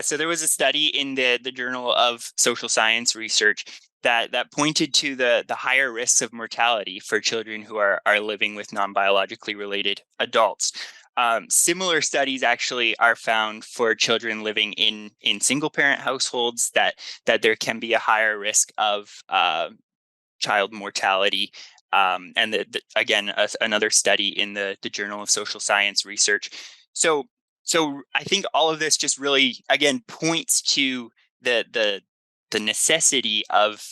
So there was a study in the Journal of Social Science Research that pointed to the higher risks of mortality for children who are living with non-biologically related adults. Similar studies actually are found for children living in single parent households, that there can be a higher risk of child mortality. And again, another study in the Journal of Social Science Research. So, so I think all of this just really, again, points to the necessity of,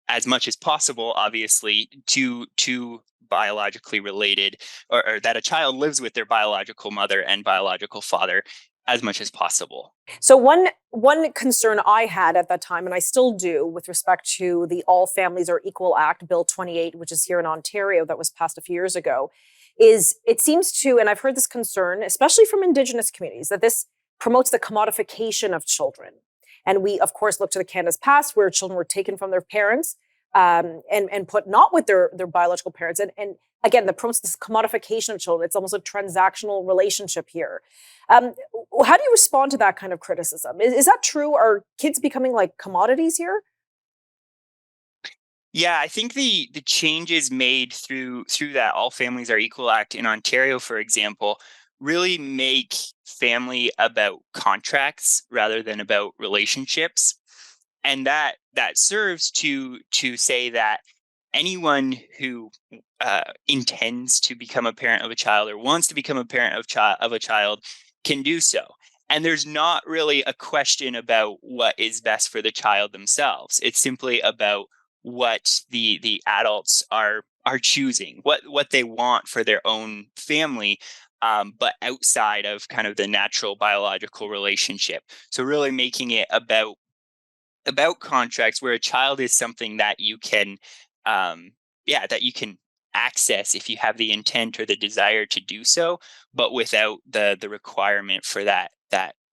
as much as possible, obviously, to biologically related, or that a child lives with their biological mother and biological father as much as possible. So one concern I had at that time, and I still do, with respect to the All Families Are Equal Act, Bill 28, which is here in Ontario, that was passed a few years ago, is it seems to, and I've heard this concern, especially from Indigenous communities, that this promotes the commodification of children. And we, of course, look to the Canada's past, where children were taken from their parents and put not with their biological parents. And again, that promotes this commodification of children. It's almost a transactional relationship here. Um, how do you respond to that kind of criticism? Is that true? Are kids becoming like commodities here? Yeah, I think the changes made through that All Families Are Equal Act in Ontario, for example, really make family about contracts rather than about relationships. And that serves to say that anyone who intends to become a parent of a child or wants to become a parent of a child can do so. And there's not really a question about what is best for the child themselves. It's simply about what the adults are choosing, what they want for their own family, but outside of kind of the natural biological relationship. So really making it about contracts, where a child is something that you can that you can access if you have the intent or the desire to do so, but without the requirement for that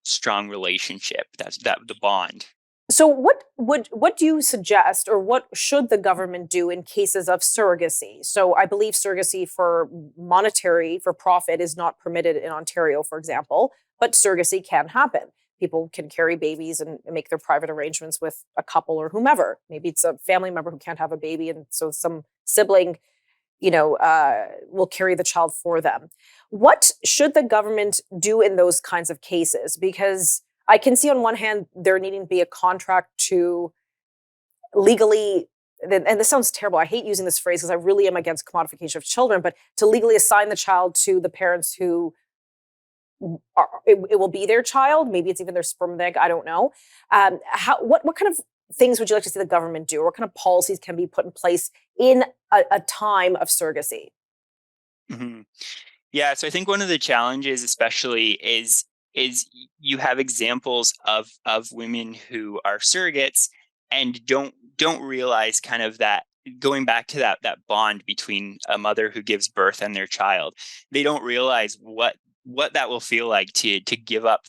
strong relationship, that the bond. So what do you suggest, or what should the government do in cases of surrogacy? So I believe surrogacy for monetary, for profit, is not permitted in Ontario, for example, but surrogacy can happen. People can carry babies and make their private arrangements with a couple or whomever. Maybe it's a family member who can't have a baby, and so some sibling, will carry the child for them. What should the government do in those kinds of cases? Because I can see on one hand there needing to be a contract to legally, and this sounds terrible, I hate using this phrase because I really am against commodification of children, but to legally assign the child to the parents who it will be their child. Maybe it's even their sperm and egg. I don't know. What kind of things would you like to see the government do, or what kind of policies can be put in place in a time of surrogacy? Mhm. Yeah, so I think one of the challenges, especially, is you have examples of women who are surrogates and don't realize kind of that, going back to that bond between a mother who gives birth and their child. They don't realize what that will feel like to give up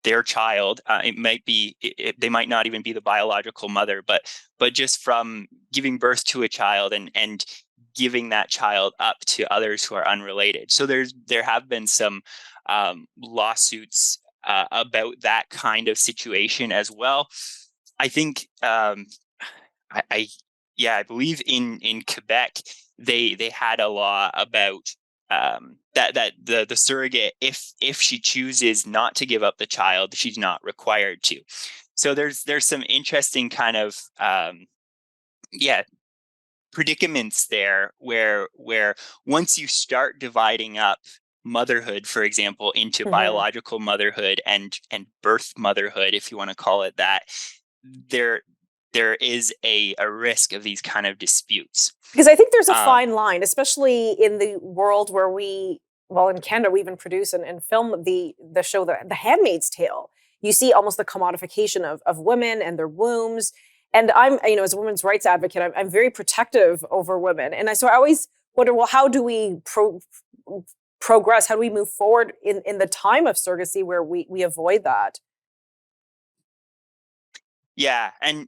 their child. It might be they might not even be the biological mother, but just from giving birth to a child and giving that child up to others who are unrelated. So there have been some lawsuits about that kind of situation as well. I think I yeah, I believe in Quebec they had a law about that the surrogate, if she chooses not to give up the child, she's not required to. So there's some interesting kind of yeah, predicaments there, where once you start dividing up motherhood, for example, into Mhm. biological motherhood and birth motherhood, if you want to call it that, there there is a risk of these kind of disputes. Because I think there's a Um, fine line, especially in the world where well, in Canada, we even produce and film the show, the Handmaid's Tale. You see almost the commodification of women and their wombs. And I'm, as a women's rights advocate, I'm very protective over women. And so I always wonder, well, how do we progress? How do we move forward in the time of surrogacy where we avoid that? yeah, and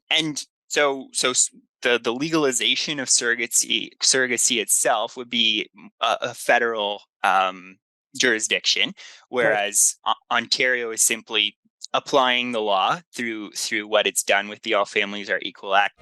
the legalization of surrogacy itself would be a federal jurisdiction, Right. whereas Ontario is simply applying the law through what it's done with the All Families Are Equal Act.